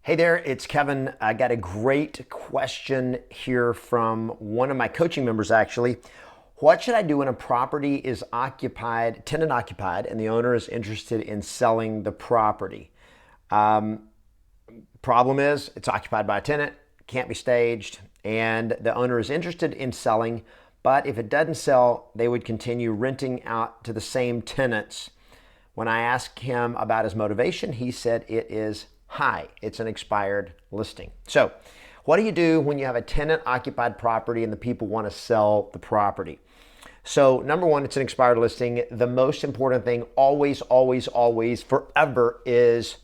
Hey there, it's Kevin. I got a great question here from one of my coaching members actually. What should I do when a property is occupied, tenant occupied, and the owner is interested in selling the property? Problem is, it's occupied by a tenant, can't be staged, and the owner is interested in selling, but if it doesn't sell, they would continue renting out to the same tenants. When I asked him about his motivation, he said it is high. It's an expired listing. So, what do you do when you have a tenant occupied property and the people want to sell the property? So, number one, it's an expired listing. The most important thing always, always, always, forever is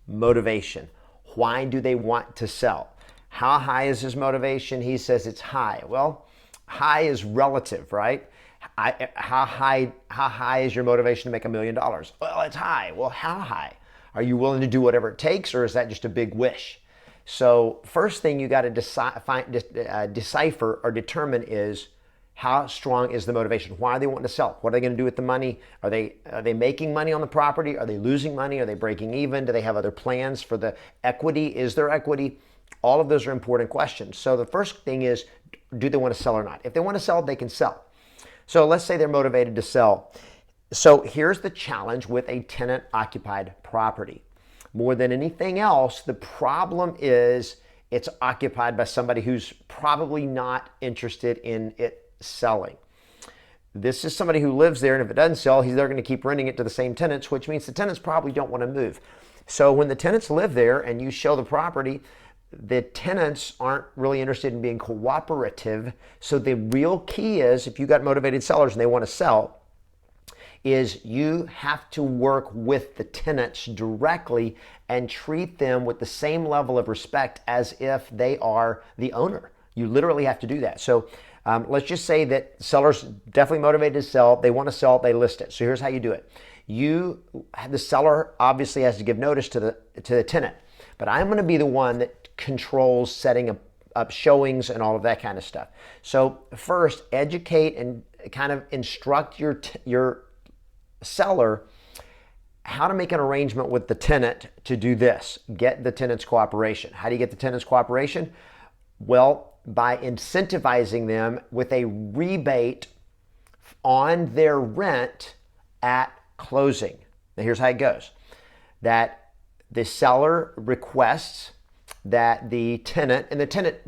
motivation. Why do they want to sell? How high is his motivation? He says it's high. Well, high is relative, right? How high is your motivation to make $1 million? Well, it's high. Well, how high? Are you willing to do whatever it takes, or is that just a big wish? So first thing you got to decipher or determine is how strong is the motivation? Why are they wanting to sell? What are they going to do with the money? Are they making money on the property? Are they losing money? Are they breaking even? Do they have other plans for the equity? Is there equity? All of those are important questions. So the first thing is, do they want to sell or not? If they want to sell, they can sell. So let's say they're motivated to sell. So here's the challenge with a tenant-occupied property. More than anything else, the problem is it's occupied by somebody who's probably not interested in it selling. This is somebody who lives there, and if it doesn't sell, they're going to keep renting it to the same tenants, which means the tenants probably don't want to move. So when the tenants live there and you show the property, the tenants aren't really interested in being cooperative. So the real key is, if you got motivated sellers and they want to sell, is you have to work with the tenants directly and treat them with the same level of respect as if they are the owner. You literally have to do that. So let's just say that sellers definitely motivated to sell. They want to sell, they list it. So here's how you do it. The seller obviously has to give notice to the tenant, but I'm going to be the one that controls setting up showings and all of that kind of stuff. So first, educate and kind of instruct your seller how to make an arrangement with the tenant to do this. Get the tenant's cooperation. How do you get the tenant's cooperation? Well, by incentivizing them with a rebate on their rent at closing. Now here's how it goes. That the seller requests that the tenant, and the tenant,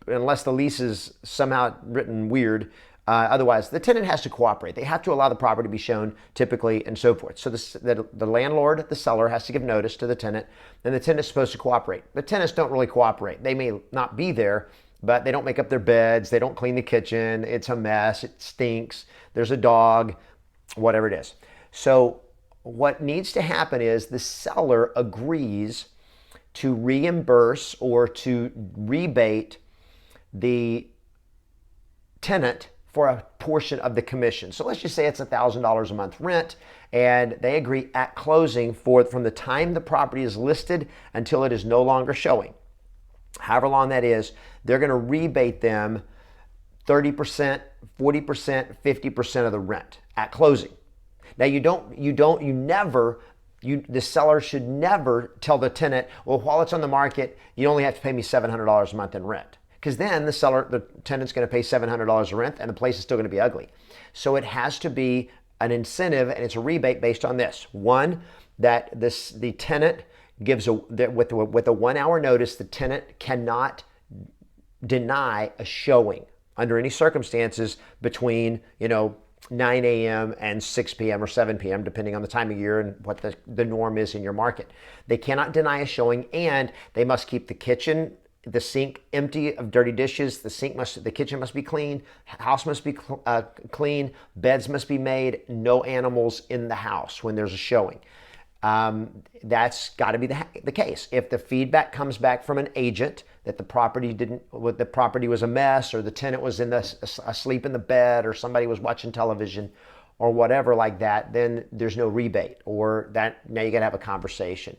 unless the lease is somehow written weird, otherwise, the tenant has to cooperate. They have to allow the property to be shown typically and so forth. So the landlord, the seller, has to give notice to the tenant, and the tenant is supposed to cooperate. The tenants don't really cooperate. They may not be there, but they don't make up their beds. They don't clean the kitchen. It's a mess. It stinks. There's a dog, whatever it is. So what needs to happen is the seller agrees to reimburse or to rebate the tenant for a portion of the commission. So let's just say it's $1,000 a month rent, and they agree at closing from the time the property is listed until it is no longer showing. However long that is, they're going to rebate them 30%, 40%, 50% of the rent at closing. Now the seller should never tell the tenant, well, while it's on the market, you only have to pay me $700 a month in rent. Because then the tenant's going to pay $700 of rent and the place is still going to be ugly. So it has to be an incentive, and it's a rebate based on this. One, that the tenant gives with a 1 hour notice, the tenant cannot deny a showing under any circumstances between 9 a.m. and 6 p.m. or 7 p.m., depending on the time of year and what the norm is in your market. They cannot deny a showing, and they must keep the sink empty of dirty dishes. The kitchen must be clean. House must be clean. Beds must be made. No animals in the house when there's a showing. That's got to be the case. If the feedback comes back from an agent that the property was a mess, or the tenant was asleep in the bed, or somebody was watching television, or whatever like that, then there's no rebate, or that now you got to have a conversation.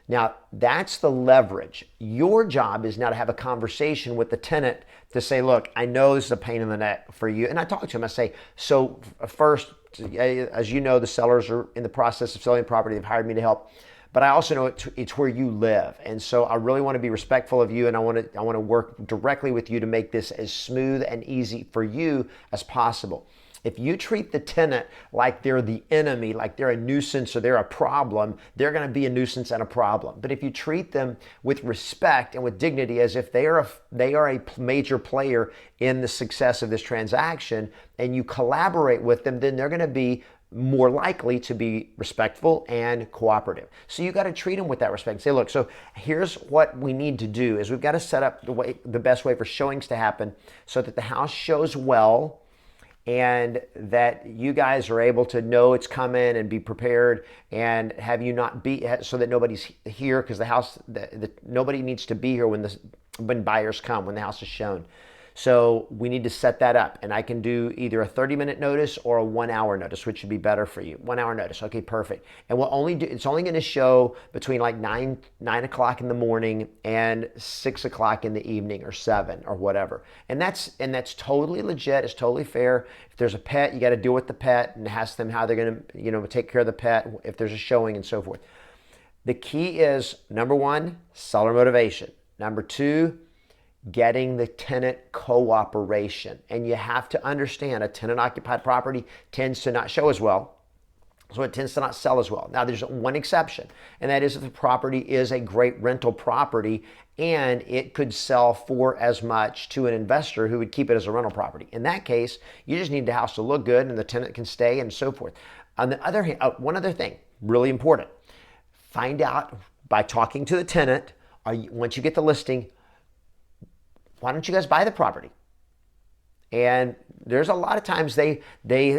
Now, that's the leverage. Your job is now to have a conversation with the tenant to say, look, I know this is a pain in the neck for you. And I talk to him, I say, so first, as you know, the sellers are in the process of selling the property. They've hired me to help. but I also know it's where you live. And so I really want to be respectful of you, and I want to work directly with you to make this as smooth and easy for you as possible. If you treat the tenant like they're the enemy, like they're a nuisance or they're a problem, they're going to be a nuisance and a problem. But if you treat them with respect and with dignity as if they are a major player in the success of this transaction, and you collaborate with them, then they're going to be more likely to be respectful and cooperative. So you got to treat them with that respect and say, look, so here's what we need to do is we've got to set up the best way for showings to happen so that the house shows well, and that you guys are able to know it's coming and be prepared, and have you not be so that nobody's here, because the house, nobody needs to be here when buyers come, when the house is shown. So we need to set that up, and I can do either a 30-minute notice or a 1-hour notice, which would be better for you. 1-hour notice, okay, perfect. And it's only going to show between like 9 o'clock in the morning and 6 o'clock in the evening, or 7 or whatever. And that's totally legit. It's totally fair. If there's a pet, you got to deal with the pet and ask them how they're going to take care of the pet if there's a showing and so forth. The key is, number one, seller motivation. Number two, getting the tenant cooperation. And you have to understand, a tenant-occupied property tends to not show as well, so it tends to not sell as well. Now, there's one exception, and that is if the property is a great rental property and it could sell for as much to an investor who would keep it as a rental property. In that case, you just need the house to look good and the tenant can stay and so forth. On the other hand, one other thing, really important, find out by talking to the tenant, once you get the listing, why don't you guys buy the property? And there's a lot of times they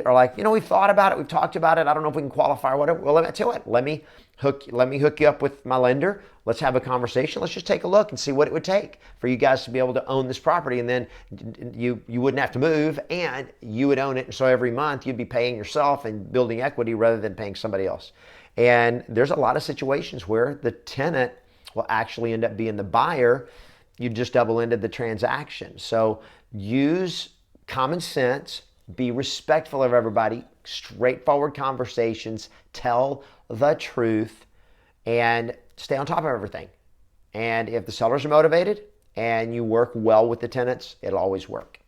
are like, we've thought about it, we've talked about it, I don't know if we can qualify or whatever. Well, let me tell you what, let me hook you up with my lender. Let's have a conversation. Let's just take a look and see what it would take for you guys to be able to own this property. And then you wouldn't have to move, and you would own it. And so every month you'd be paying yourself and building equity rather than paying somebody else. And there's a lot of situations where the tenant will actually end up being the buyer. You just double-ended the transaction. So use common sense, be respectful of everybody, straightforward conversations, tell the truth, and stay on top of everything. And if the sellers are motivated and you work well with the tenants, it'll always work.